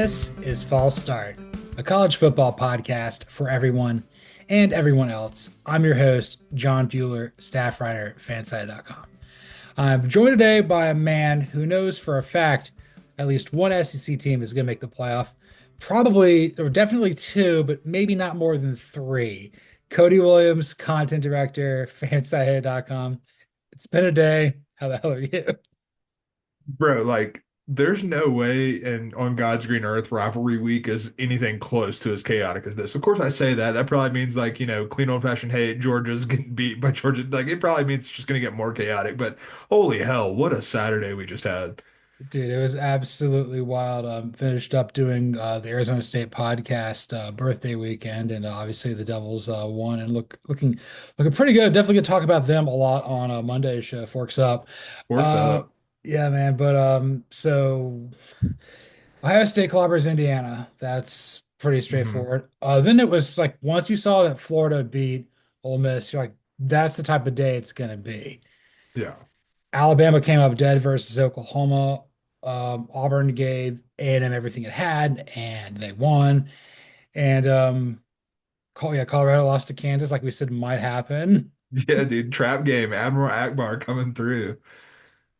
This is False Start, a college football podcast for everyone and everyone else. I'm your host, John Buhler, staff writer, fanside.com. I'm joined today by a man who knows for a fact at least one SEC team is going to make the playoff. Probably, or definitely two, but maybe not more than three. Cody Williams, content director, fanside.com. It's been a day. How the hell are you? Bro, like, there's no way and on God's green earth rivalry week is anything close to as chaotic as this. Of course, I say that. That probably means like, clean old-fashioned, hey, Georgia's getting beat by Georgia. Like, it probably means it's just gonna get more chaotic. But holy hell, what a Saturday we just had. Dude, it was absolutely wild. Finished up doing the Arizona State podcast birthday weekend, and obviously the Devils won and looking pretty good. Definitely gonna talk about them a lot on Monday's show. Forks up. Force Uh, up. yeah, man. But so Ohio State clobbers Indiana. That's pretty Hmm. straightforward. Then it was like once you saw that Florida beat Ole Miss, you're like, that's the type of day it's gonna be. Yeah. Alabama came up dead versus Oklahoma. Auburn gave A&M everything it had, and they won. And Colorado lost to Kansas, like we said, might happen. Yeah, dude. Trap game. Admiral Akbar coming through.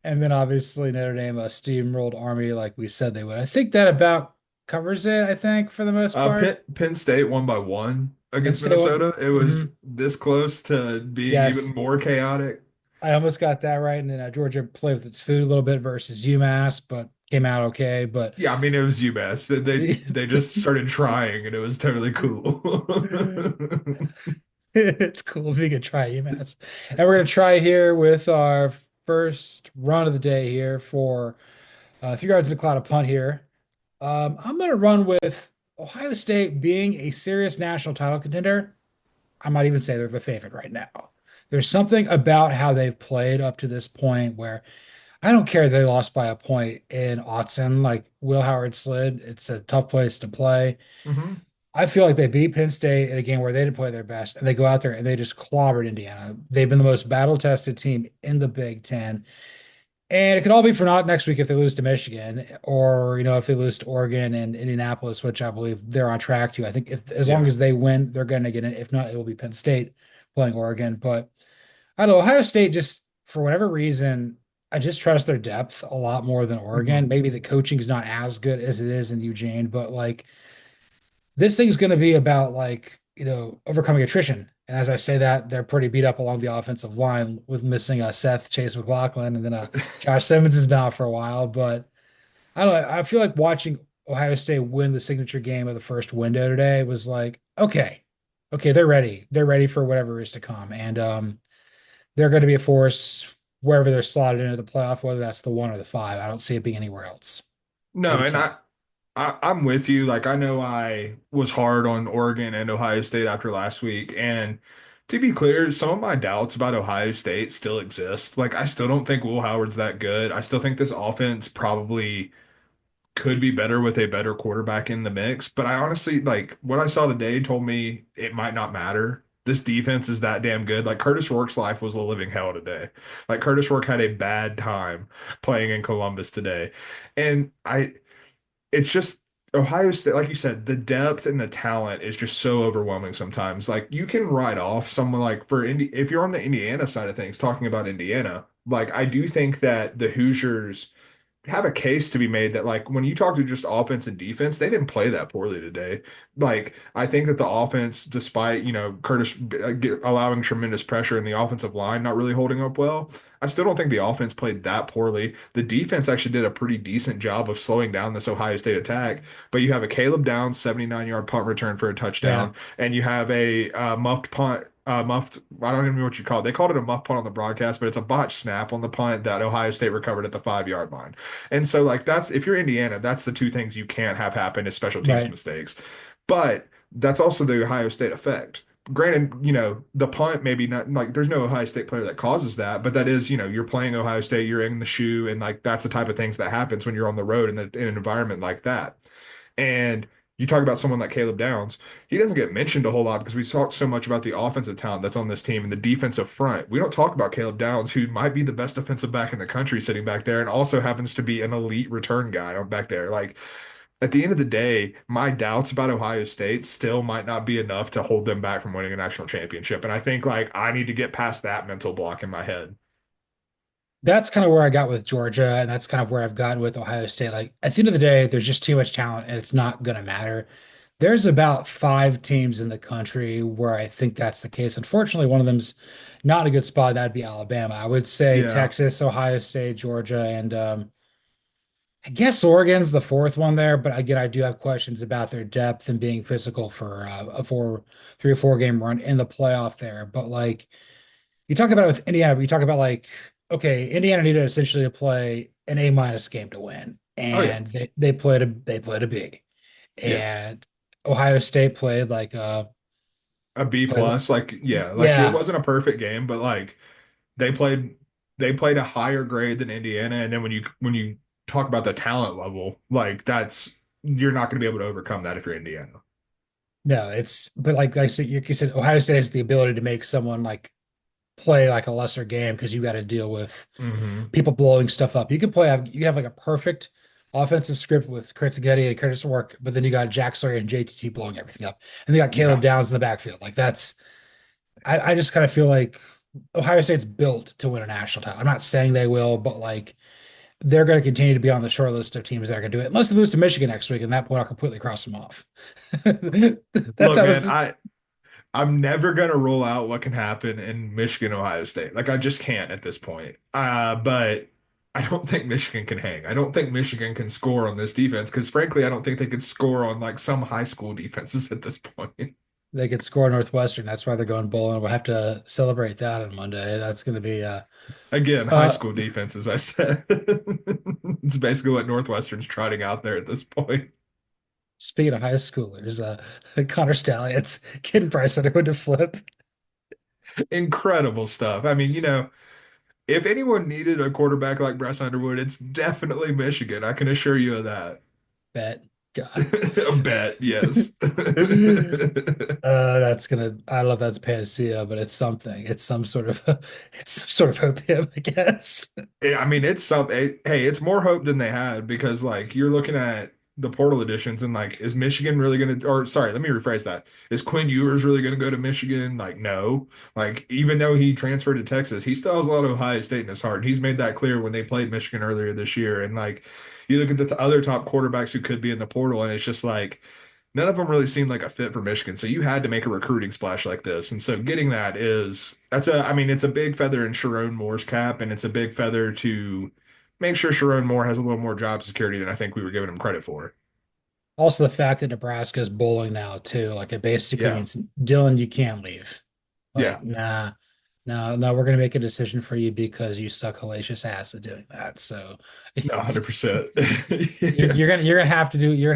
And then obviously Notre Dame steamrolled Army, like we said they would. I think that about covers it. I think for the most part. Penn State won by one Penn against State won. Minnesota. It was Mhm. this close to being even Yes, more chaotic. I almost got that right. And then Georgia played with its food a little bit versus UMass, but came out okay. But Yeah, I mean it was UMass. They just started trying and it was totally cool. it's cool if we could try UMass. And we're going to try here with our first run of the day here for 3 yards in a cloud of punt here. I'm going to run with Ohio State being a serious national title contender. I might even say they're the favorite right now. There's something about how they've played up to this point where I don't care they lost by a point in Autzen, like Will Howard slid. It's a tough place to play. Hmm. I feel like they beat Penn State in a game where they didn't play their best, and they go out there and they just clobbered Indiana. They've been the most battle-tested team in the Big Ten. And it could all be for naught next week if they lose to Michigan, or if they lose to Oregon and Indianapolis, which I believe they're on track to. I think if as long Yeah. as they win, they're going to get in. If not, it will be Penn State playing Oregon. But I don't know, Ohio State just for whatever reason, I just trust their depth a lot more than Oregon. Hmm. Maybe the coaching is not as good as it is in Eugene, but like this thing's going to be about overcoming attrition. And as I say that, they're pretty beat up along the offensive line with missing Seth Chase McLaughlin, and then Josh Simmons has been out for a while. But I don't know. I feel like watching Ohio State win the signature game of the first window today was like, okay, they're ready. They're ready for whatever is to come, and they're going to be a force wherever they're slotted into the playoff, whether that's the one or the five. I don't see it being anywhere else. No, Big and Ten. I'm with you. Like I know I was hard on Oregon and Ohio State after last week, and to be clear, some of my doubts about Ohio State still exist. Like I still don't think Will Howard's that good. I still think this offense probably could be better with a better quarterback in the mix. But I honestly, like, what I saw today told me it might not matter. This defense is that damn good. Like, Curtis Rourke's life was a living hell today. Like, Curtis Rourke had a bad time playing in Columbus today. And it's just Ohio State, like you said, the depth and the talent is just so overwhelming sometimes. Like, you can write off someone like if you're on the Indiana side of things, talking about Indiana, like, I do think that the Hoosiers have a case to be made that like when you talk to just offense and defense, they didn't play that poorly today. Like I think that the offense, despite Curtis allowing tremendous pressure in the offensive line, not really holding up well, I still don't think the offense played that poorly. The defense actually did a pretty decent job of slowing down this Ohio State attack. But you have a Caleb Downs 79-yard punt return for a Yeah, touchdown, and you have a muffed punt muffed. I don't even know what you call it. They called it a muff punt on the broadcast, but it's a botched snap on the punt that Ohio State recovered at the 5-yard line. And so, like, that's if you're Indiana, that's the two things you can't have happen is special teams right. mistakes. But that's also the Ohio State effect. Granted, the punt maybe not like there's no Ohio State player that causes that, but that is, you're playing Ohio State, you're in the shoe, and like that's the type of things that happens when you're on the road in an environment like that. And you talk about someone like Caleb Downs, he doesn't get mentioned a whole lot because we talk so much about the offensive talent that's on this team and the defensive front. We don't talk about Caleb Downs, who might be the best defensive back in the country sitting back there and also happens to be an elite return guy on back there. Like, at the end of the day, my doubts about Ohio State still might not be enough to hold them back from winning a national championship. And I think like I need to get past that mental block in my head. That's kind of where I got with Georgia, and that's kind of where I've gotten with Ohio State. Like at the end of the day, there's just too much talent, and it's not going to matter. There's about five teams in the country where I think that's the case. Unfortunately, one of them's not in a good spot. That'd be Alabama. I would say Yeah. Texas, Ohio State, Georgia, and I guess Oregon's the fourth one there. But again, I do have questions about their depth and being physical for a 3 or 4 game run in the playoff there. But like you talk about it with Indiana, but you talk about like, okay, Indiana needed essentially to play an A- game to win, Oh yeah. and they played a B, Yeah. and Ohio State A B played plus. Like, yeah, like it yeah. wasn't a perfect game, but like they played they played a higher grade than Indiana. And then when you talk about the talent level, like that's you're not going to be able to overcome that if you're Indiana. No, it's but like I said, you said Ohio State has the ability to make someone like play like a lesser game because you got to deal with Hmm. people blowing stuff up. You can have like a perfect offensive script with Chris Getty and Curtis Work, but then you got Jack Sawyer and JTT blowing everything up, and they got Caleb Yeah. Downs in the backfield. Like that's I just kind of feel like Ohio State's built to win a national title. I'm not saying they will, but like they're going to continue to be on the short list of teams that are going to do it, unless they lose to Michigan next week, and that point I'll completely cross them off. That's Look, how man, this is. I'm never gonna rule out what can happen in Michigan, Ohio State. Like I just can't at this point. But I don't think Michigan can hang. I don't think Michigan can score on this defense because frankly, I don't think they could score on like some high school defenses at this point. They could score Northwestern. That's why they're going bowling. We'll have to celebrate that on Monday. That's going to be Again, high uh school defenses, I said. It's basically what Northwestern's trotting out there at this point. speaking of high schoolers, Connor Stalions getting Bryce Underwood to flip. Incredible stuff. I mean, if anyone needed a quarterback like Bryce Underwood, it's definitely Michigan. I can assure you of that. Bet. God. A bet, yes. I love that's panacea, but it's something. It's some sort of it's some sort of opium, I guess. I mean, it's something. Hey, it's more hope than they had because, like, you're looking at the portal editions and, like, is Michigan really going to, or sorry, let me rephrase that. Is Quinn Ewers really going to go to Michigan? Like, no. Like, even though he transferred to Texas, he still has a lot of Ohio State in his heart. He's made that clear when they played Michigan earlier this year. And, like, you look at the other top quarterbacks who could be in the portal, and it's just like, none of them really seemed like a fit for Michigan. So you had to make a recruiting splash like this. And so getting that I mean, it's a big feather in Sharon Moore's cap, and it's a big feather to make sure Sharon Moore has a little more job security than I think we were giving him credit for. Also, the fact that Nebraska is bowling now too, like it basically Yeah. means Dylan, you can't leave. Yeah. Like, nah, no, no, we're gonna make a decision for you because you suck hellacious ass at doing that. So No, 100%. you're, Yeah. you're gonna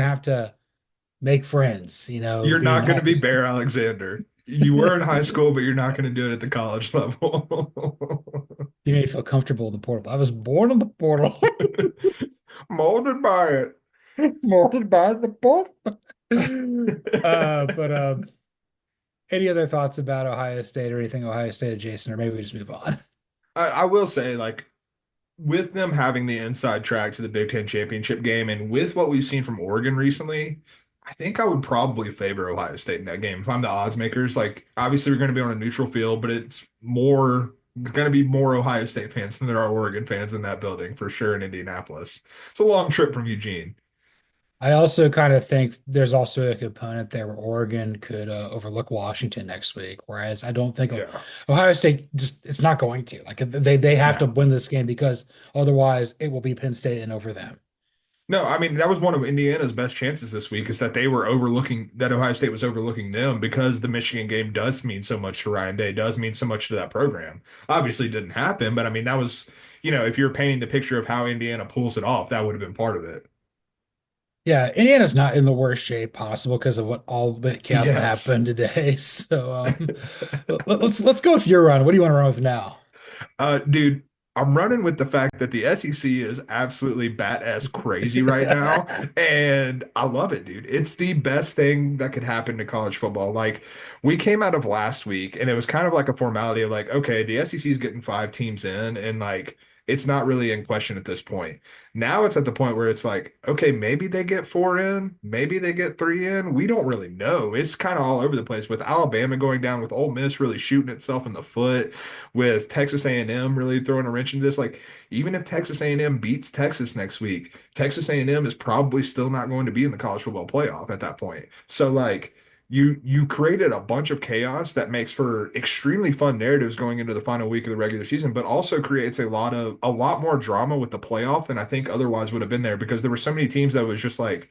have to make friends, You're being not going high. to be Bear Alexander. You were in high school, but you're not going to do it at the college level. You may feel comfortable in the portal. I was born in the portal, Molded by molded by the portal. it. But any other thoughts about Ohio State or anything Ohio State adjacent, or maybe we just move on? I will say, like, with them having the inside track to the Big Ten championship game, and with what we've seen from Oregon recently, I think I would probably favor Ohio State in that game. If I'm the odds makers, like obviously we're going to be on a neutral field, but it's going to be more Ohio State fans than there are Oregon fans in that building for sure in Indianapolis. It's a long trip from Eugene. I also kind of think there's also a component there where Oregon could overlook Washington next week, whereas I don't think Yeah. Ohio State just it's not going to. Like they have to No. win this game because otherwise it will be Penn State and over them. No, I mean that was one of Indiana's best chances this week is that they were overlooking that Ohio State was overlooking them because the Michigan game does mean so much to Ryan Day, does mean so much to that program. Obviously, it didn't happen, but I mean that was, if you're painting the picture of how Indiana pulls it off, that would have been part of it. Yeah, Indiana's not in the worst shape possible because of what all the chaos that Yes. happened today. So let's go with your run. What do you want to run with now? Dude, I'm running with the fact that the SEC is absolutely bat ass crazy right now, and I love it, dude. It's the best thing that could happen to college football. Like, we came out of last week, and it was kind of like a formality of like, okay, the SEC is getting 5 teams in, and like it's not really in question at this point. Now it's at the point where it's like, okay, maybe they get four in, maybe they get three in. We don't really know. It's kind of all over the place with Alabama going down, with Ole Miss really shooting itself in the foot, with Texas A&M really throwing a wrench into this. Like, even if Texas A&M beats Texas next week, Texas A&M is probably still not going to be in the college football playoff at that point. So like you created a bunch of chaos that makes for extremely fun narratives going into the final week of the regular season, but also creates a lot more drama with the playoff than I think otherwise would have been there because there were so many teams that was just like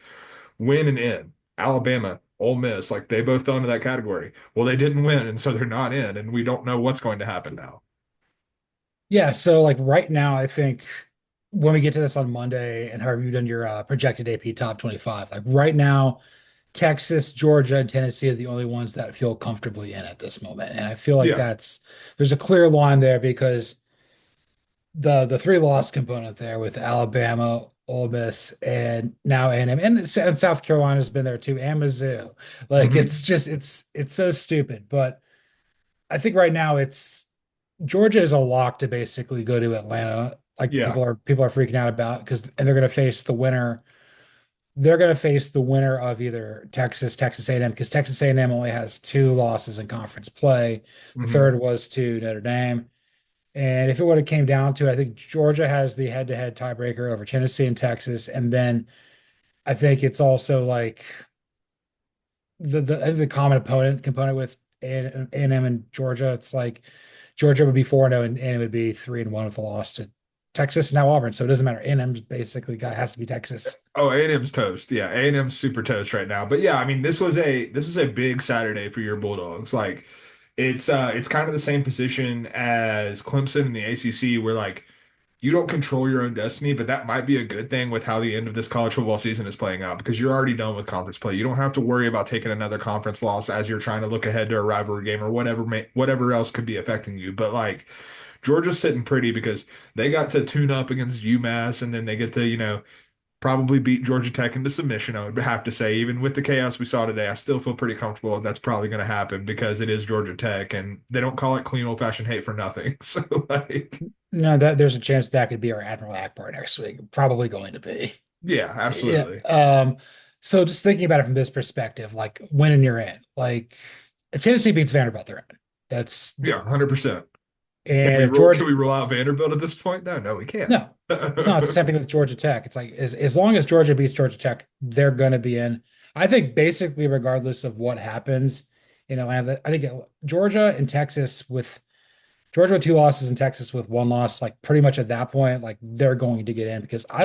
win and in. Alabama, Ole Miss, like they both fell into that category. Well, they didn't win, and so they're not in, and we don't know what's going to happen now. Yeah, so like right now, I think when we get to this on Monday and however you've done your projected AP top 25, like right now, Texas, Georgia, and Tennessee are the only ones that feel comfortably in at this moment. And I feel like Yeah. there's a clear line there because the three loss component there with Alabama, Ole Miss, and now A&M, and South Carolina's been there too, and Mizzou. Like Hmm. it's so stupid. But I think right now it's Georgia is a lock to basically go to Atlanta. Like Yeah. people are freaking out about because and they're going to face the winner. They're going to face the winner of either Texas A&M because Texas A&M only has two losses in conference play. The Hmm. third was to Notre Dame. And if it would have came down to, I think Georgia has the head-to-head tiebreaker over Tennessee and Texas, and then I think it's also like the common opponent component with A&M and Georgia. It's like Georgia would be 4-0 and A&M would be 3-1 with a loss to Texas, now Auburn. So it doesn't matter. A&M's basically guy has to be Texas. Oh, A&M's toast. Yeah, A&M's super toast right now. But yeah, I mean, this was a big Saturday for your Bulldogs. Like it's kind of the same position as Clemson in the ACC where like you don't control your own destiny, but that might be a good thing with how the end of this college football season is playing out because you're already done with conference play. You don't have to worry about taking another conference loss as you're trying to look ahead to a rivalry game or whatever else could be affecting you. But like Georgia's sitting pretty because they got to tune up against UMass and then they get to, probably beat Georgia Tech into submission. I would have to say, even with the chaos we saw today, I still feel pretty comfortable that's probably going to happen because it is Georgia Tech and they don't call it clean old-fashioned hate for nothing. So like, No, that there's a chance that could be our Admiral Akbar next week. Probably going to be. yeah, Yeah. absolutely. So just thinking about it from this perspective, like when you're in, like if Tennessee beats Vanderbilt, they're in. That's Yeah, 100%. and if Can Georgia we rule out Vanderbilt at this point? No, no, we can't. no, no, it's the same thing with Georgia Tech. It's like as long as Georgia beats Georgia Tech, they're gonna be in. I think basically regardless of what happens in Atlanta, I think Georgia and Texas with Georgia with two losses and Texas with one loss, like pretty much at that point, like they're going to get in because Hmm.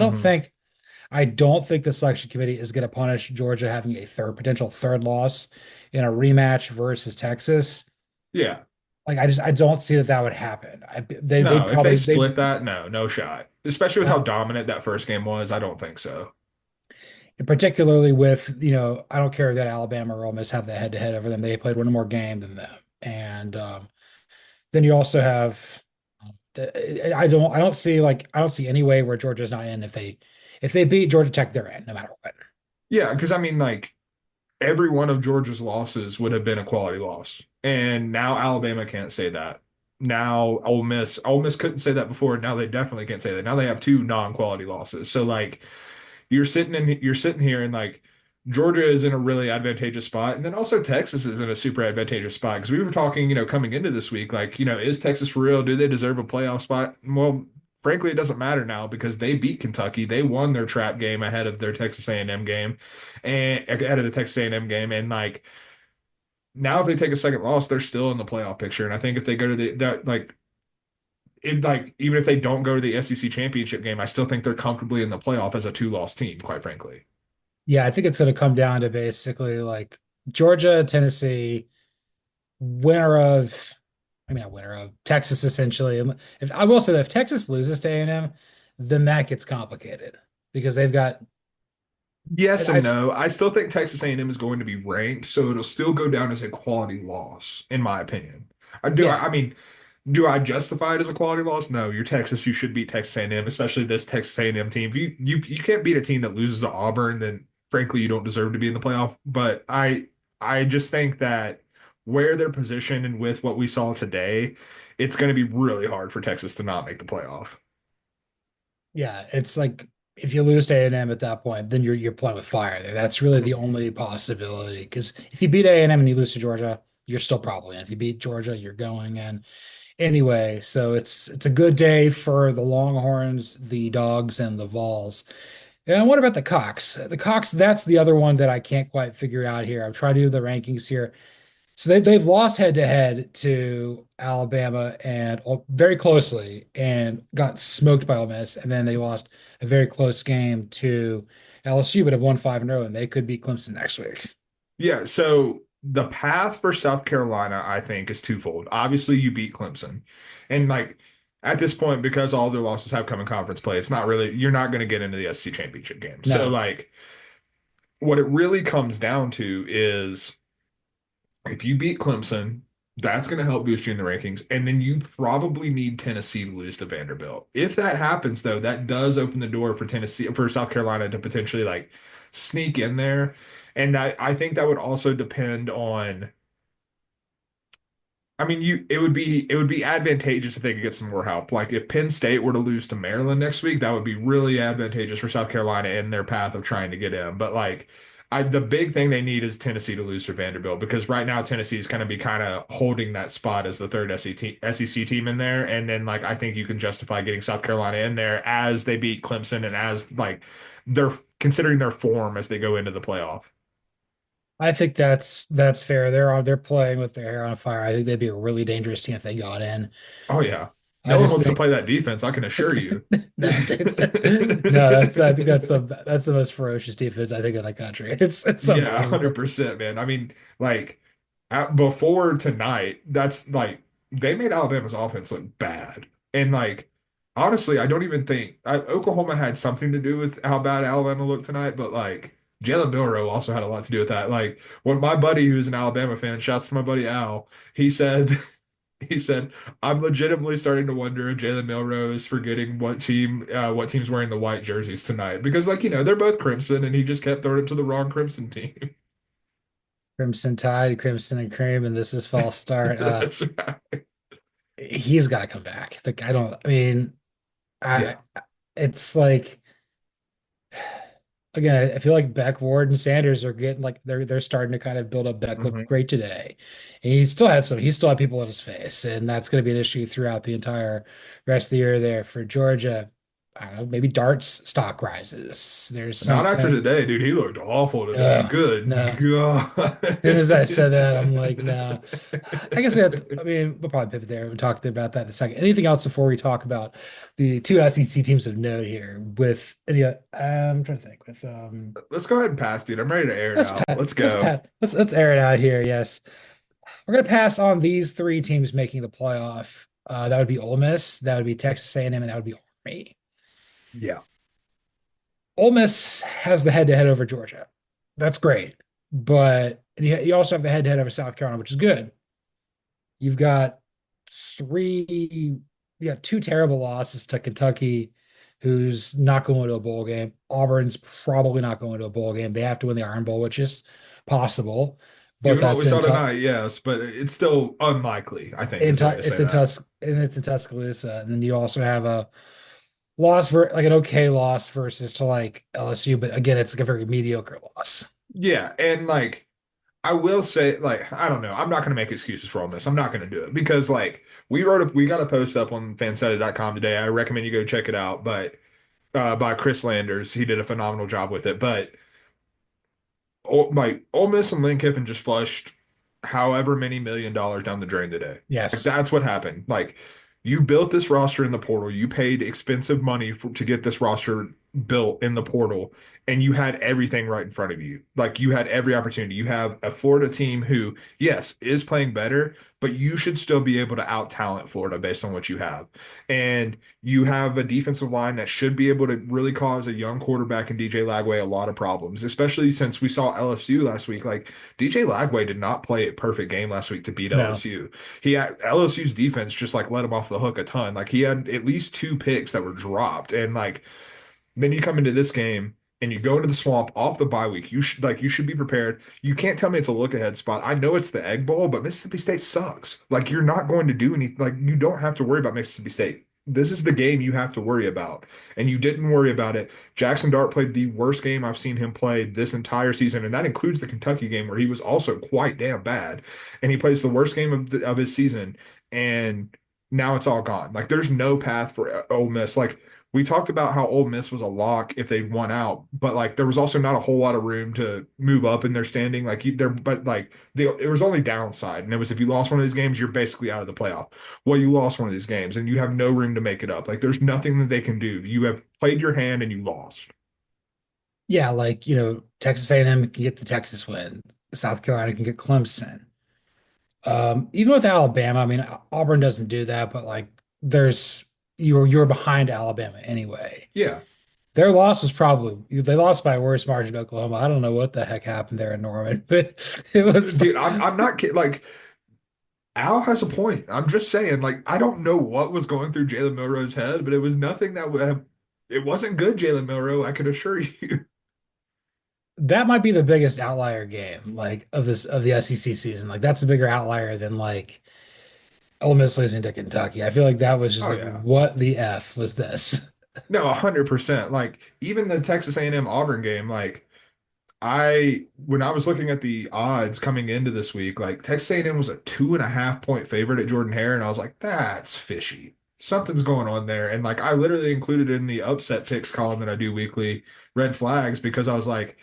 I don't think the selection committee is going to punish Georgia having a potential third loss in a rematch versus Texas. Yeah. Like I don't see that that would happen. They'd No, if they probably split that, no, no shot. Especially with how uh, dominant that first game was, I don't think so. particularly with I don't care that Alabama or Ole Miss have the head to head over them. They played one more game than them, and then you also have I don't see I don't see any way where Georgia's not in if they beat Georgia Tech, they're in no matter what. Yeah, because I mean, like, every one of Georgia's losses would have been a quality loss. And now Alabama can't say that. Now Ole Miss couldn't say that before. Now they definitely can't say that. Now they have two non-quality losses. So like you're sitting here and like Georgia is in a really advantageous spot. And then also Texas is in a super advantageous spot. Because we were talking, coming into this week, like, is Texas for real? Do they deserve a playoff spot? Well, frankly, it doesn't matter now because they beat Kentucky. They won their trap game ahead of their Texas A&M game and ahead of the Texas A&M game. And like now if they take a second loss, they're still in the playoff picture. And I think if they go to even if they don't go to the SEC championship game, I still think they're comfortably in the playoff as a two-loss team, quite frankly. Yeah, I think it's going to come down to basically like Georgia, Tennessee, winner of, I mean, not winner of Texas essentially. And if I will say that if Texas loses to A&M, then that gets complicated because they've got, Yes I, and no. I still think Texas A&M is going to be ranked, so it'll still go down as a quality loss, in my opinion. yeah, I mean, do I justify it as a quality loss? No, you're Texas. You should beat Texas A&M, especially this Texas A&M team. If you can't beat a team that loses to Auburn, then frankly you don't deserve to be in the playoff. But I just think that where they're positioned and with what we saw today, it's going to be really hard for Texas to not make the playoff. Yeah, it's like if you lose to A&M at that point, then you're playing with fire there. That's really the only possibility. Because if you beat A&M and M and you lose to Georgia, you're still probably in. If you beat Georgia, you're going in. Anyway, so it's a good day for the Longhorns, the Dogs, and the Vols. And what about the Cox? The Cox, that's the other one that I can't quite figure out here. I'm trying to do the rankings here. So they've lost head to head to Alabama and very closely and got smoked by Ole Miss. And then they lost a very close game to LSU, but have won 5 in a row, and they could beat Clemson next week. Yeah, so the path for South Carolina, I think, is twofold. Obviously, you beat Clemson. And like at this point, because all their losses have come in conference play, it's not really you're not going to get into the SEC championship game. So No, like what it really comes down to is if you beat Clemson, that's going to help boost you in the rankings. And then you probably need Tennessee to lose to Vanderbilt. If that happens, though, that does open the door for Tennessee, for South Carolina to potentially like sneak in there. And I think that would also depend on I mean, it would be advantageous if they could get some more help. Like if Penn State were to lose to Maryland next week, that would be really advantageous for South Carolina in their path of trying to get in. But like, the big thing they need is Tennessee to lose to Vanderbilt because right now Tennessee is going to be kind of holding that spot as the third SEC team in there. And then like I think you can justify getting South Carolina in there as they beat Clemson and as like they're considering their form as they go into the playoff. I think that's fair. They're playing with their hair on fire. I think they'd be a really dangerous team if they got in. Oh yeah. I No one just wants to think play that defense, I can assure you. no, dude. No, that's I think that's the most ferocious defense I think in the country. It's Yeah, unbelievable. 100%, man. I mean, like before tonight, that's like they made Alabama's offense look bad. And like honestly, I don't even think Oklahoma had something to do with how bad Alabama looked tonight, but like Jalen Milroe also had a lot to do with that. Like when my buddy who's an Alabama fan, shouts to my buddy Al, he said he said, I'm legitimately starting to wonder if Jalen Milroe is forgetting what team's wearing the white jerseys tonight. Because like, they're both crimson and he just kept throwing it to the wrong crimson team. Crimson Tide, Crimson and Cream, and this is false start. That's right. He's got to come back. Like I don't. I mean, I. Yeah. It's like again. I feel like Beck, Ward, and Sanders are getting like they're starting to kind of build up. Beck looked Mhm. great today. And he still had some. He still had people in his face, and that's going to be an issue throughout the entire rest of the year there for Georgia. I don't know. Maybe Dart's stock rises. There's Not after something. today, dude. He looked awful today. Oh Good no. God. Soon as I said that, I'm like, no. I guess we have to, I mean, we'll probably pivot there and talk about that in a second. Anything else before we talk about the two SEC teams of note here with any I'm trying to think with Let's go ahead and pass, dude. I'm ready to air it let's out. pat Let's go. let's air it out here. Yes. We're gonna pass on these three teams making the playoff. That would be Ole Miss, that would be Texas A&M, and that would be Army. Yeah. Ole Miss has the head-to-head over Georgia. That's great. But you also have the head-to-head over South Carolina, which is good. You've got three, you got two terrible losses to Kentucky, who's not going to a bowl game. Auburn's probably not going to a bowl game. They have to win the Iron Bowl, which is possible, but Given what we that's saw tonight, yes, but it's still unlikely, I think, in is the way to say that. It's in Tuscaloosa, and then you also have a loss for like an okay loss versus to like LSU, but again, it's like a very mediocre loss. Yeah, and like I will say, like, I don't know. I'm not going to make excuses for all this. I'm not going to do it because, like, we got a post up on fansided.com today. I recommend you go check it out. But by Chris Landers, he did a phenomenal job with it. But like Ole Miss and Lane Kiffin just flushed however many $1 million down the drain today. Like Yes, that's what happened. Like you built this roster in the portal. You paid expensive money to get this roster built in the portal, and you had everything right in front of you. Like you had every opportunity. You have a Florida team who, yes, is playing better, but you should still be able to out talent Florida based on what you have. And you have a defensive line that should be able to really cause a young quarterback in DJ Lagway a lot of problems, especially since we saw LSU last week. Like DJ Lagway did not play a perfect game last week to beat no, LSU. He had LSU's defense just like let him off the hook a ton. Like he had at least two picks that were dropped. And like then you come into this game and you go into the swamp off the bye week. You should be prepared. You can't tell me it's a look ahead spot. I know it's the Egg Bowl, but Mississippi State sucks. Like you're not going to do anything. Like you don't have to worry about Mississippi State. this is the game you have to worry about. And you didn't worry about it. Jackson Dart played the worst game I've seen him play this entire season, and that includes the Kentucky game where he was also quite damn bad. And he plays the worst game of his season, and now it's all gone. Like there's no path for Ole Miss. Like we talked about how Ole Miss was a lock if they won out, but like there was also not a whole lot of room to move up in their standing. Like there, but like it was only downside, and it was if you lost one of these games, you're basically out of the playoff. Well, you lost one of these games, and you have no room to make it up. Like there's nothing that they can do. You have played your hand, and you lost. Yeah, like, Texas A&M can get the Texas win. South Carolina can get Clemson. Even with Alabama, I mean, Auburn doesn't do that, but like there's you're behind Alabama anyway. Yeah, Their loss was probably they lost by a worse margin to Oklahoma. I don't know what the heck happened there in Norman, but it was dude, I'm not kidding. Like Al has a point. I'm just saying, like, I don't know what was going through Jalen Milroe's head, but it was nothing that would have, it wasn't good, Jalen Milroe, I can assure you. that might be the biggest outlier game like of the SEC season. Like that's a bigger outlier than like Ole Miss losing to Kentucky. I feel like that was just Oh like yeah. what the F was this? No, 100%. Like even the Texas A&M Auburn game, like when I was looking at the odds coming into this week, like Texas A&M was a 2.5 point favorite at Jordan Hare, and I was like, that's fishy. Something's going on there. And like I literally included in the upset picks column that I do weekly, red flags, because I was like,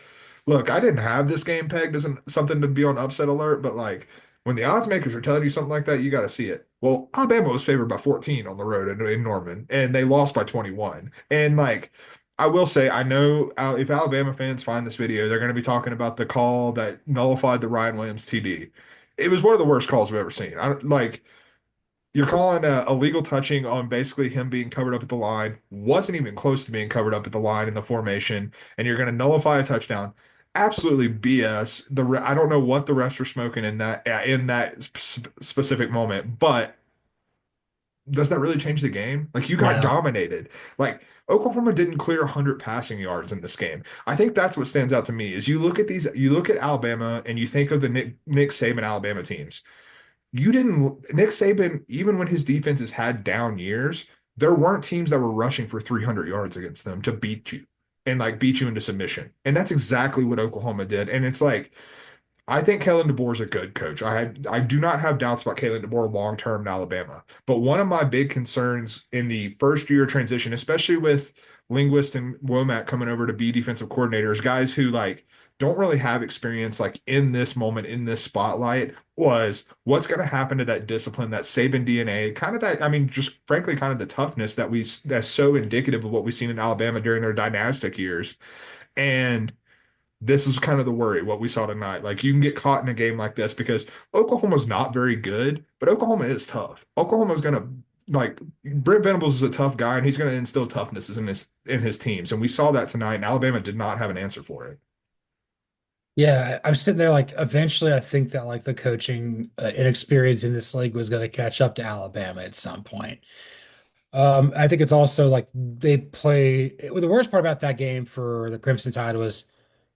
look, I didn't have this game pegged as something to be on upset alert, but like when the odds makers are telling you something like that, you got to see it. Well, Alabama was favored by 14 on the road in Norman, and they lost by 21. And like I will say, I know if Alabama fans find this video, they're going to be talking about the call that nullified the Ryan Williams TD. It was one of the worst calls I've ever seen. Like you're calling a illegal touching on basically him being covered up at the line, wasn't even close to being covered up at the line in the formation, and you're going to nullify a touchdown. Absolutely BS. I don't know what the refs were smoking in that specific moment, but does that really change the game? Like you got No. dominated. Like Oklahoma didn't clear 100 passing yards in this game. I think that's what stands out to me is you look at Alabama and you think of the Nick Saban Alabama teams. You didn't Nick Saban, even when his defenses had down years, there weren't teams that were rushing for 300 yards against them to beat you and like beat you into submission. And that's exactly what Oklahoma did. And it's like I think Kalen DeBoer is a good coach. I do not have doubts about Kalen DeBoer long term in Alabama. But one of my big concerns in the first year transition, especially with Linguist and Womack coming over to be defensive coordinators, guys who like don't really have experience like in this moment in this spotlight, was what's going to happen to that discipline, that Saban DNA, kind of that. I mean, just frankly, kind of the toughness that's so indicative of what we've seen in Alabama during their dynastic years. And this is kind of the worry, what we saw tonight. Like you can get caught in a game like this because Oklahoma's not very good, but Oklahoma is tough. Oklahoma's gonna like Brent Venables is a tough guy and he's gonna instill toughness in his teams. And we saw that tonight, and Alabama did not have an answer for it. Yeah, I'm sitting there like eventually I think that like the coaching inexperience in this league was going to catch up to Alabama at some point. I think it's also like they play the worst part about that game for the Crimson Tide was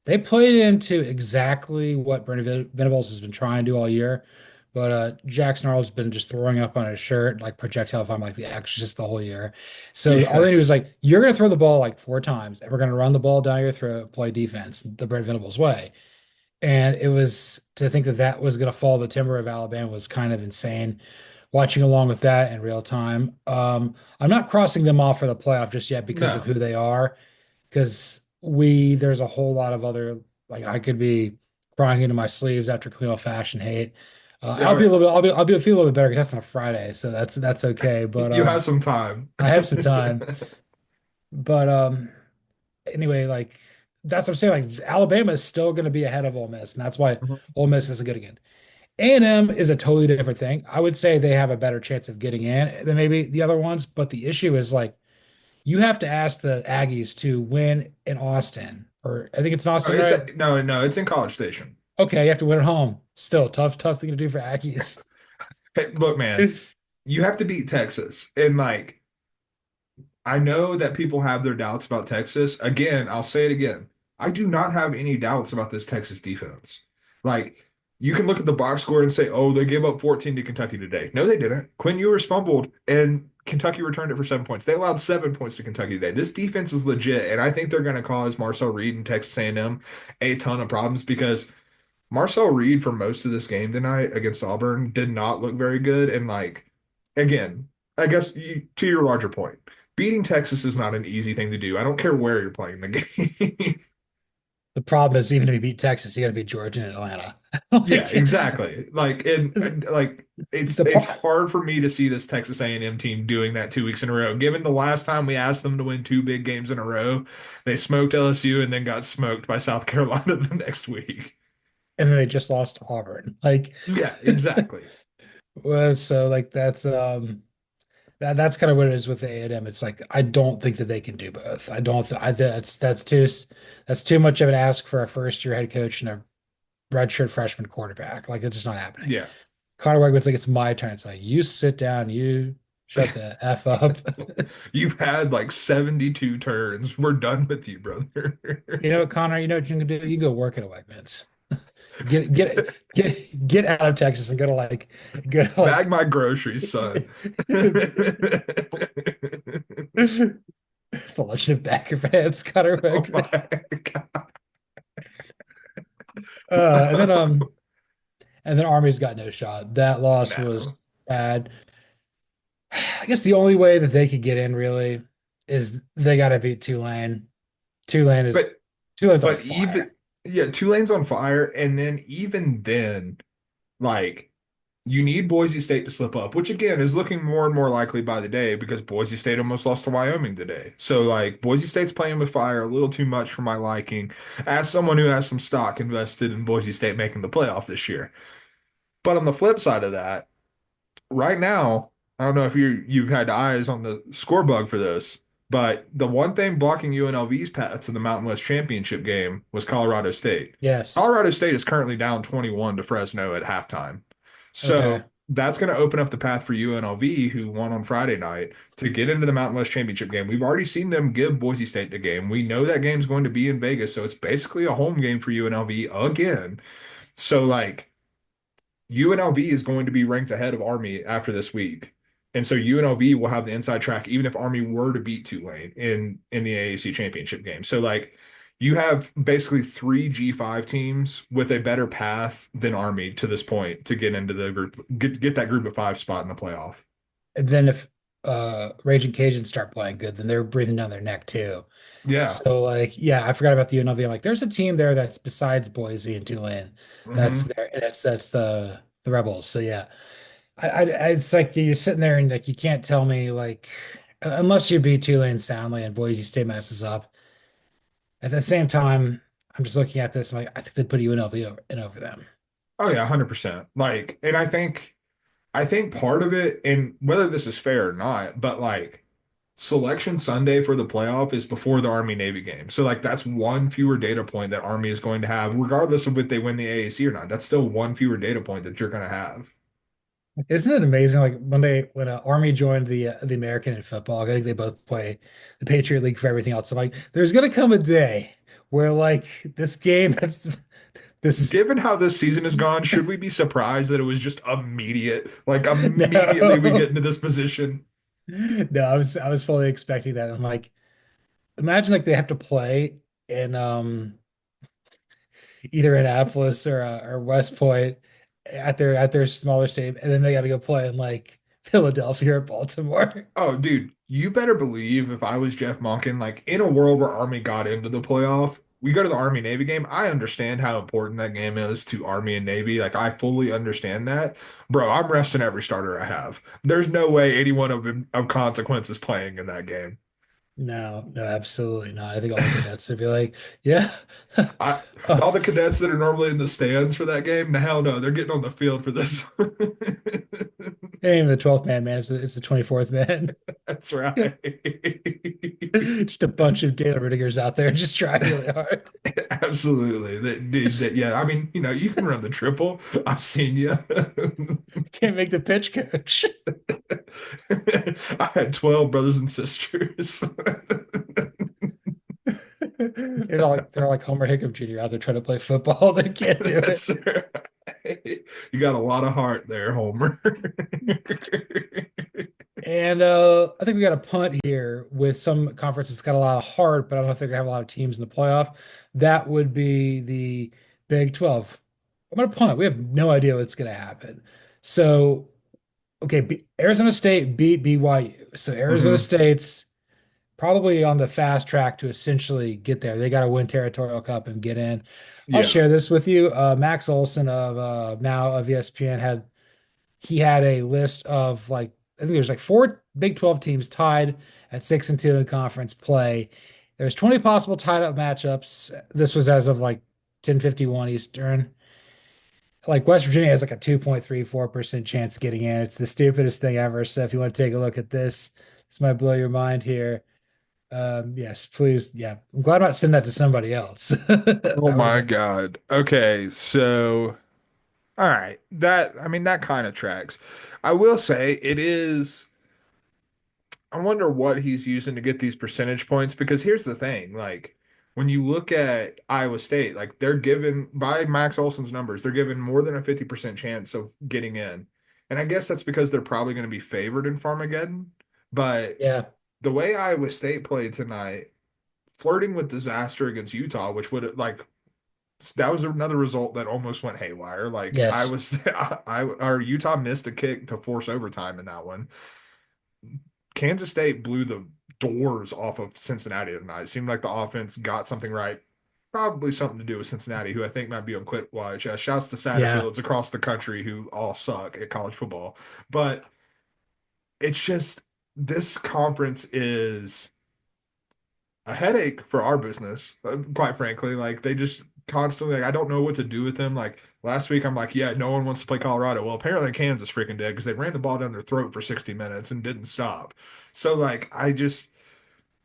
they played into exactly what Brent Venables has been trying to do all year. But Jack Snarl's been just throwing up on his shirt like projectile vomit like the Exorcist the whole year. So all they knew was Yes. like, you're gonna throw the ball like four times and we're gonna run the ball down your throat, play defense the Brent Venables way. And it was to think that that was going to fall the timber of Alabama was kind of insane. Watching along with that in real time. I'm not crossing them off for the playoff just yet because of No. who they are. Because there's a whole lot of other, like I could be crying into my sleeves after Cleo Fashion hate. I'll be a Yeah, little bit, I'll be feel a little bit better because that's on a Friday, so that's okay. But you have some time. I have some time. But anyway, like that's what I'm saying. Like Alabama is still going to be ahead of Ole Miss, and that's why Ole Miss isn't good again. A&M is a totally different thing. I would say they have a better chance of getting in than maybe the other ones, but the issue is like you have to ask the Aggies to win in Austin, or I think it's in Oh, Austin, right? no, it's in College Station. Okay, you have to win at home. Still tough thing to do for Aggies. Hey, look, man, you have to beat Texas. And like I know that people have their doubts about Texas. Again, I'll say it again. I do not have any doubts about this Texas defense. Like you can look at the box score and say, oh, they gave up 14 to Kentucky today. No, they didn't. Quinn Ewers fumbled and Kentucky returned it for 7 points. They allowed 7 points to Kentucky today. This defense is legit, and I think they're going to cause Marcel Reed and Texas A&M a ton of problems because Marcel Reed for most of this game tonight against Auburn did not look very good. And like, again, I guess to your larger point, beating Texas is not an easy thing to do. I don't care where you're playing the game. The problem is even if you beat Texas, you got to beat Georgia and Atlanta. Yeah, Like exactly. Like, and like the it's part, hard for me to see this Texas A&M team doing that 2 weeks in a row. Given the last time we asked them to win two big games in a row, they smoked LSU and then got smoked by South Carolina the next week. and then they just lost to Auburn. Like, Yeah, exactly. well, so like that's kind of what it is with A&M. It's like I don't think that they can do both. I don't. That's too much of an ask for a first year head coach and a redshirt freshman quarterback. Like it's just not happening. Yeah. Connor Wegman's like it's my turn. It's like you sit down, you shut the f up. You've had like 72 turns. We're done with you, brother. You know what, Connor? You know what you can do? You can go work at a Wegmans. Get out of Texas and go to Bag like my groceries, son. the Legend of Bagger Pants, Connor Oh Wegman. my God. And then Army's got no shot. That loss No. was bad. I guess the only way that they could get in really is they got to beat Tulane. Tulane is But Tulane's on but even fire. yeah, Tulane's on fire, and then even then, like you need Boise State to slip up, which again is looking more and more likely by the day because Boise State almost lost to Wyoming today. So like Boise State's playing with fire a little too much for my liking, as someone who has some stock invested in Boise State making the playoff this year. But on the flip side of that, right now, I don't know if you've had eyes on the score bug for this, but the one thing blocking UNLV's path to the Mountain West Championship game was Colorado State. Yes. Colorado State is currently down 21 to Fresno at halftime. Okay. So that's going to open up the path for UNLV, who won on Friday night, to get into the Mountain West Championship game. We've already seen them give Boise State the game. We know that game's going to be in Vegas, so it's basically a home game for UNLV again. So like UNLV is going to be ranked ahead of Army after this week. And so UNLV will have the inside track even if Army were to beat Tulane in the AAC championship game. So like you have basically three G5 teams with a better path than Army to this point to get into the group, get that group of five spot in the playoff. And then if Raging Cajuns start playing good, then they're breathing down their neck too. Yeah. So like, yeah, I forgot about the UNLV. I'm like, there's a team there that's besides Boise and Tulane. That's Hmm. there. That's the Rebels. So yeah, it's like you're sitting there and like you can't tell me like unless you beat Tulane soundly and Boise State messes up. At the same time, I'm just looking at this. I'm like, I think they'd put UNLV over them. Oh yeah, 100%. Like, and I think part of it, and whether this is fair or not, but like Selection Sunday for the playoff is before the Army Navy game. So like that's one fewer data point that Army is going to have, regardless of if they win the AAC or not. That's still one fewer data point that you're going to have. Isn't it amazing? Like when Army joined the American in football, I think they both play the Patriot League for everything else. I'm like, there's gonna come a day where like this game that's this Given how this season has gone, should we be surprised that it was just immediate? Like immediately we no get into this position. no I was fully expecting that. I'm like, imagine like they have to play in either Annapolis or West Point at their smaller state, and then they got to go play in like Philadelphia or Baltimore. Oh, dude, you better believe if I was Jeff Monken, like in a world where Army got into the playoff, we go to the Army Navy game. I understand how important that game is to Army and Navy. Like, I fully understand that. Bro, I'm resting every starter I have. There's no way anyone of consequence is playing in that game. No, no, absolutely not. I think all the cadets would be like, yeah. I Oh, all the cadets that are normally in the stands for that game, hell no, they're getting on the field for this. it ain't even the 12th man, man. It's the 24th man. That's right. Just a bunch of data riggers out there just trying really hard. Absolutely. That dude, that yeah, I mean, you can run the triple. I've seen you. Can't make the pitch, coach. I had 12 brothers and sisters. They're all like Homer Hickam Jr. out there trying to play football. They can't do it. That's right. You got a lot of heart there, Homer. And I think we got a punt here with some conferences that's got a lot of heart, but I don't know if they're gonna have a lot of teams in the playoff. That would be the Big 12. I'm gonna punt. We have no idea what's gonna happen. So, okay, Arizona State beat BYU. So Arizona Hmm. State's probably on the fast track to essentially get there. They got to win Territorial Cup and get in. I'll Yeah. share this with you. Max Olson of now of ESPN had a list of like I think there's like four Big 12 teams tied at 6-2 in conference play. There's 20 possible tied up matchups. This was as of like 10:51 Eastern. Like West Virginia has like a 2.34% chance getting in. It's the stupidest thing ever. So if you want to take a look at this might blow your mind here. Yes, please. Yeah. I'm glad I'm not sending that to somebody else. Oh That would have my been God. Okay, so all right. That I mean that kind of tracks. I will say it is I wonder what he's using to get these percentage points because here's the thing, like when you look at Iowa State, like they're given by Max Olson's numbers, they're given more than a 50% chance of getting in. And I guess that's because they're probably going to be favored in Farmageddon. But yeah. the way Iowa State played tonight, flirting with disaster against Utah, which would like that was another result that almost went haywire. Like I Yes. was, or Utah missed a kick to force overtime in that one. Kansas State blew the doors off of Cincinnati tonight. It seemed like the offense got something right. Probably something to do with Cincinnati, who I think might be on quit watch. Shouts to Yeah. Satterfields across the country who all suck at college football. But it's just this conference is a headache for our business, quite frankly. Like they just constantly, like, I don't know what to do with them. Like last week, I'm like, yeah, no one wants to play Colorado. Well, apparently Kansas freaking did because they ran the ball down their throat for 60 minutes and didn't stop. So like, I just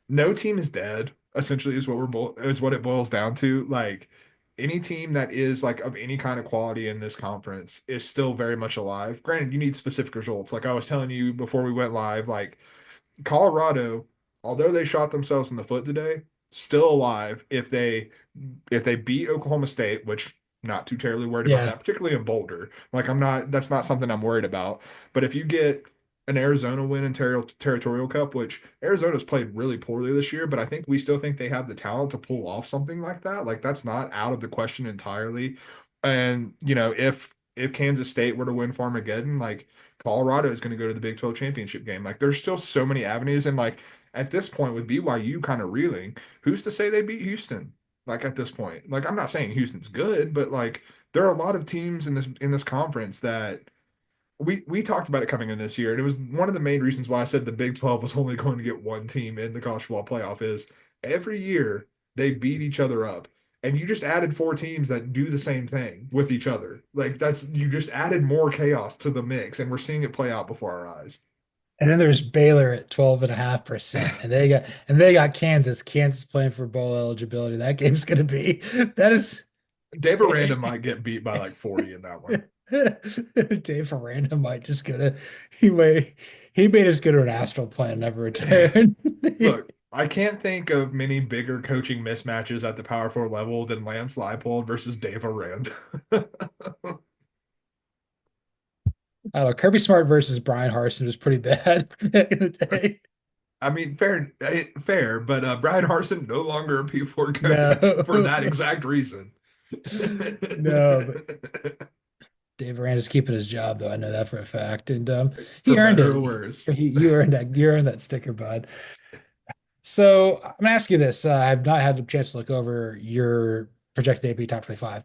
no team is dead. Essentially, is what is what it boils down to. Like any team that is like of any kind of quality in this conference is still very much alive. Granted, you need specific results. Like I was telling you before we went live, like Colorado, although they shot themselves in the foot today, still alive if they beat Oklahoma State, which not too terribly worried about Yeah. that, particularly in Boulder. Like I'm not that's not something I'm worried about. But if you get an Arizona win in Territorial Cup, which Arizona's played really poorly this year, but I think we still think they have the talent to pull off something like that. Like that's not out of the question entirely. And if Kansas State were to win Farmageddon, like Colorado is going to go to the Big 12 championship game. Like there's still so many avenues. And like at this point with BYU kind of reeling, who's to say they beat Houston? Like at this point, like I'm not saying Houston's good, but like there are a lot of teams in this conference that we talked about it coming in this year, and it was one of the main reasons why I said the Big 12 was only going to get one team in the college football playoff is every year they beat each other up. And you just added four teams that do the same thing with each other. Like that's you just added more chaos to the mix, and we're seeing it play out before our eyes. And then there's Baylor at 12.5%. And they got Kansas. Kansas playing for bowl eligibility. That game's gonna be that is Dave Aranda might get beat by like 40 in that one. Dave Aranda might just go to he may just go to an astral plane and never return. Look, I can't think of many bigger coaching mismatches at the Power Four level than Lance Leipold versus Dave Aranda. I don't know. Kirby Smart versus Brian Harsin was pretty bad back in the day. I mean, fair, but Brian Harson no longer a P4 coach for that No, exact reason. no, but Dave Aranda's keeping his job though. I know that for a fact, and For he earned better it. or worse. You earned that. You earned that sticker, bud. So I'm gonna ask you this. I've not had the chance to look over your projected AP top 25.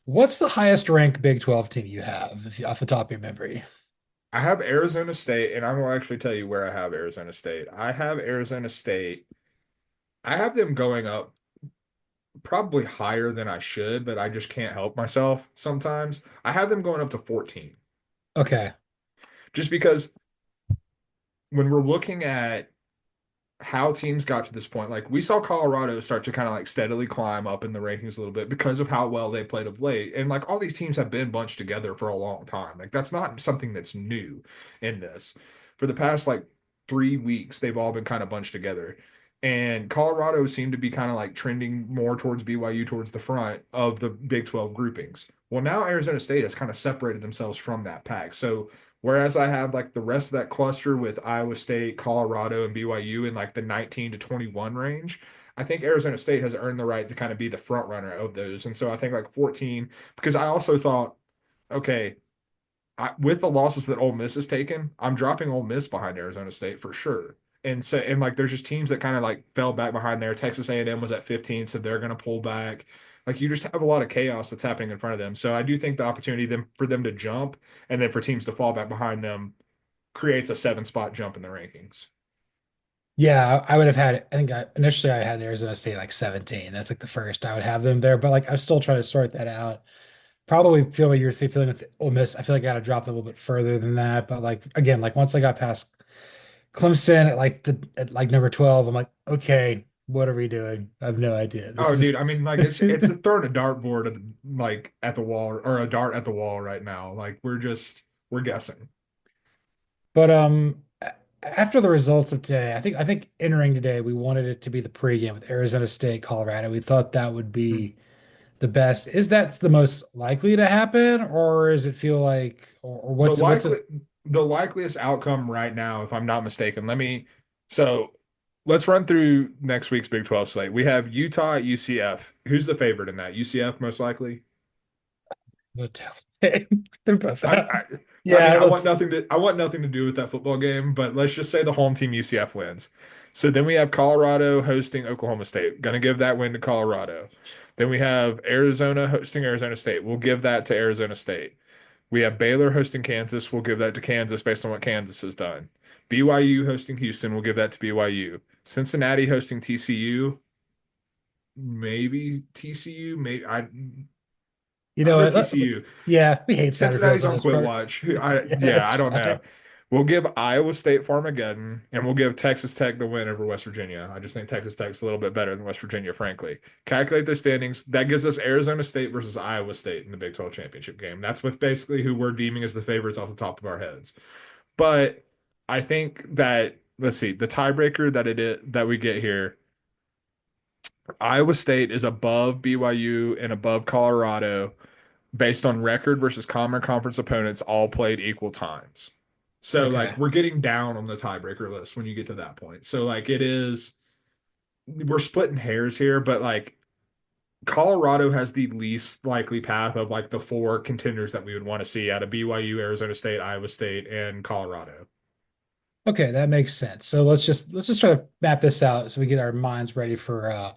What's the highest ranked Big 12 team you have, if off the top of your memory? I have Arizona State, and I will actually tell you where I have Arizona State. I have Arizona State. I have them going up probably higher than I should, but I just can't help myself sometimes. I have them going up to 14. Okay. Just because when we're looking at how teams got to this point, like we saw Colorado start to kind of like steadily climb up in the rankings a little bit because of how well they played of late. And like all these teams have been bunched together for a long time. Like that's not something that's new in this. For the past like 3 weeks, they've all been kind of bunched together. And Colorado seemed to be kind of like trending more towards BYU towards the front of the Big 12 groupings. Well, now Arizona State has kind of separated themselves from that pack. So whereas I have like the rest of that cluster with Iowa State, Colorado, and BYU in like the 19 to 21 range, I think Arizona State has earned the right to kind of be the front runner of those. And so I think like 14, because I also thought, okay, with the losses that Ole Miss has taken, I'm dropping Ole Miss behind Arizona State for sure. And like there's just teams that kind of like fell back behind there. Texas A&M was at 15, so they're going to pull back. Like you just have a lot of chaos that's happening in front of them. So I do think the opportunity them for them to jump and then for teams to fall back behind them creates a 7 spot jump in the rankings. Yeah, I would have had, I think initially I had Arizona State like 17. That's like the first I would have them there, but like I'm still trying to sort that out. Probably feel what you're feeling with Ole Miss. I feel like I got to drop them a little bit further than that. But like again, like once I got past Clemson at like the at like number 12, I'm like, okay, what are we doing? I have no idea. This Oh, is dude, I mean, like it's throwing a dartboard at like at the wall or a dart at the wall right now. Like we're guessing. but after the results of today, I think entering today, we wanted it to be the pregame with Arizona State, Colorado. We thought that would be the best. Is that the most likely to happen, or does it feel like, or The what's likely it? the likeliest outcome right now, if I'm not mistaken, so let's run through next week's Big 12 slate. We have Utah at UCF. Who's the favorite in that? UCF most likely. They're both I, out. I I mean, Yeah, let's. I want nothing to do with that football game, but let's just say the home team UCF wins. So then we have Colorado hosting Oklahoma State. Gonna give that win to Colorado. Then we have Arizona hosting Arizona State. We'll give that to Arizona State. We have Baylor hosting Kansas. We'll give that to Kansas based on what Kansas has done. BYU hosting Houston. We'll give that to BYU. Cincinnati hosting TCU. Maybe TCU. Maybe You I'll know go what? TCU. Yeah, we hate Satterfields Cincinnati's on on this quit part. watch. Yeah, Yeah, I that's don't know. fine. We'll give Iowa State Farmageddon, and we'll give Texas Tech the win over West Virginia. I just think Texas Tech's a little bit better than West Virginia, frankly. Calculate those standings. That gives us Arizona State versus Iowa State in the Big 12 championship game. That's with basically who we're deeming as the favorites off the top of our heads. But I think that let's see, the tiebreaker that we get here, Iowa State is above BYU and above Colorado based on record versus common conference opponents all played equal times. So like Okay. we're getting down on the tiebreaker list when you get to that point. So like it is we're splitting hairs here, but like Colorado has the least likely path of like the four contenders that we would want to see out of BYU, Arizona State, Iowa State, and Colorado. Okay, that makes sense. So let's just try to map this out so we get our minds ready for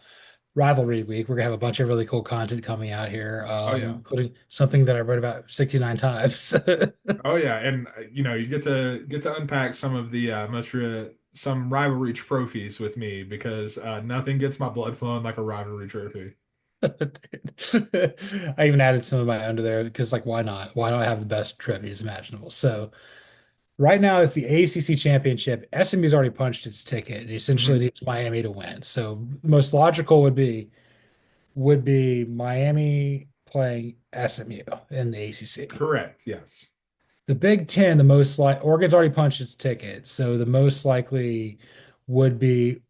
rivalry week. We're gonna have a bunch of really cool content coming out here, Oh yeah. including something that I read about 69 times. Oh yeah, and you know, you get to unpack some of the some rivalry trophies with me because nothing gets my blood flowing like a rivalry trophy. I even added some of my under there because like why not? Why not have the best trophies imaginable? So right now, it's the ACC championship. SMU's already punched its ticket. It essentially Mhm. needs Miami to win. So the most logical would be Miami playing SMU in the ACC. Correct. Yes. The Big Ten, the most like Oregon's already punched its ticket. So the most likely would be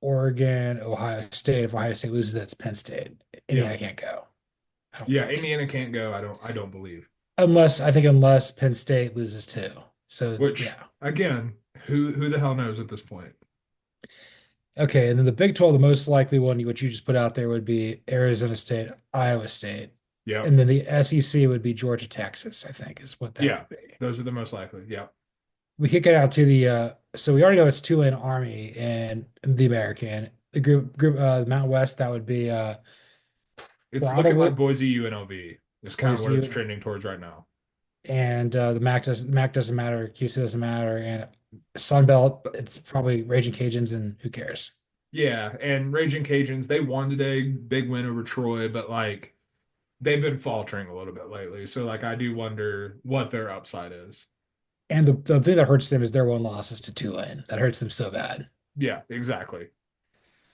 Oregon, Ohio State. If Ohio State loses, that's Penn State. Yep. Indiana can't go, I don't Yeah, think. Indiana can't go. I don't believe. Unless Penn State loses too. So Which yeah. again, who the hell knows at this point? Okay, and then the Big 12, the most likely one, what you just put out there would be Arizona State, Iowa State. Yep. And then the SEC would be Georgia, Texas, I think is what that Yeah. would be. Those are the most likely. Yep. We kick it out to the so we already know it's Tulane Army and the American. The group the Mountain West, that would be It's looking probably like Boise UNLV is kind of was what it's you trending towards right now. and the MAC doesn't matter, QC doesn't matter, and Sun Belt, it's probably Raging Cajuns and who cares? Yeah, and Raging Cajuns, they won today, big win over Troy, but like they've been faltering a little bit lately. So like I do wonder what their upside is. And the thing that hurts them is their one loss is to Tulane. That hurts them so bad. Yeah, exactly.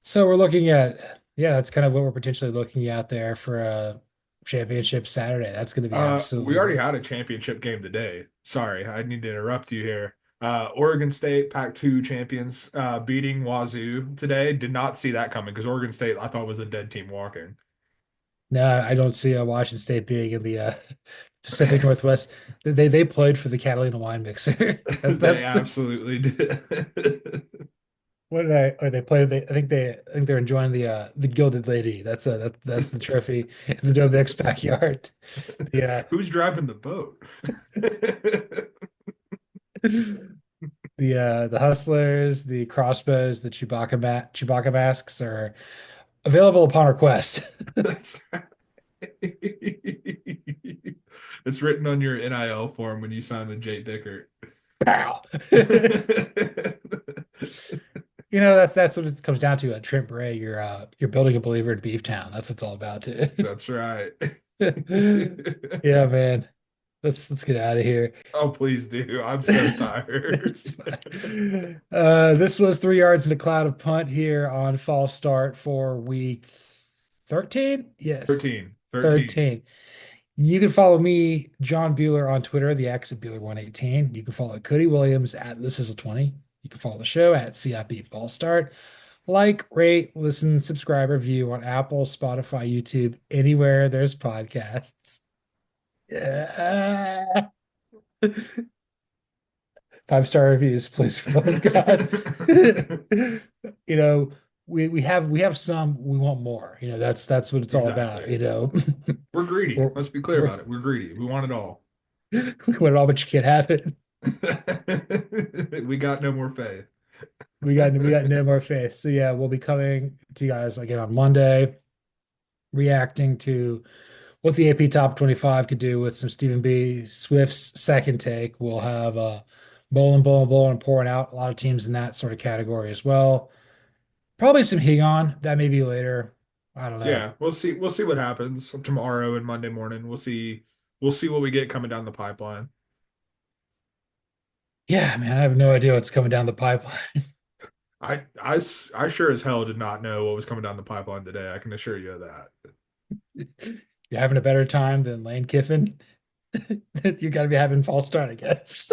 So we're looking at, yeah, that's kind of what we're potentially looking at there for a championship Saturday. That's going to be We already absolutely. had a championship game today. Sorry, I need to interrupt you here. Oregon State Pac-2 champions beating Wazoo today. Did not see that coming because Oregon State I thought was a dead team walking. No, I don't see Washington State being in the Pacific Northwest. They played for the Catalina wine mixer. That's They that's absolutely did. what did I? Or they played. I think they're enjoying the Gilded Lady. That's the trophy in the Dominick's backyard. The Who's driving the boat? the Hustlers, the crossbows, the Chewbacca masks are available upon request. That's right. It's written on your NIL form when you sign with Jake Dickert. Pow. That's what it comes down to at Trent Bray. You're building a believer in Beeftown. That's what it's all about, dude. That's right. Yeah, man. Let's get out of here. Oh, please do. I'm so tired. It's fine. This was 3 yards in a cloud of punt here on false start for week 13. Yes, 13. 13. 13. You can follow me, John Buhler, on Twitter, the X at Buhler118. You can follow Cody Williams at This Is a 20. You can follow the show at CFB False Start. Like, rate, listen, subscribe, review on Apple, Spotify, YouTube, anywhere there's podcasts. Yeah. 5-star reviews, please, for the love of God. You know, we have some, we want more. That's what it's all about, Exactly. We're greedy. We're Let's be clear we're about it. We're greedy. We want it all. we want it all, but you can't have it. We got no more faith. We got no more faith. So yeah, we'll be coming to you guys again on Monday, reacting to what the AP Top 25 could do with some Stephen B. Swift's second take. We'll have bowling, and pouring out a lot of teams in that sort of category as well. Probably some Higon. That may be later. I don't know. Yeah, we'll see. We'll see what happens tomorrow and Monday morning. We'll see. We'll see what we get coming down the pipeline. Yeah, man, I have no idea what's coming down the pipeline. I sure as hell did not know what was coming down the pipeline today. I can assure you of that. You're having a better time than Lane Kiffin. You got to be having false start, I guess.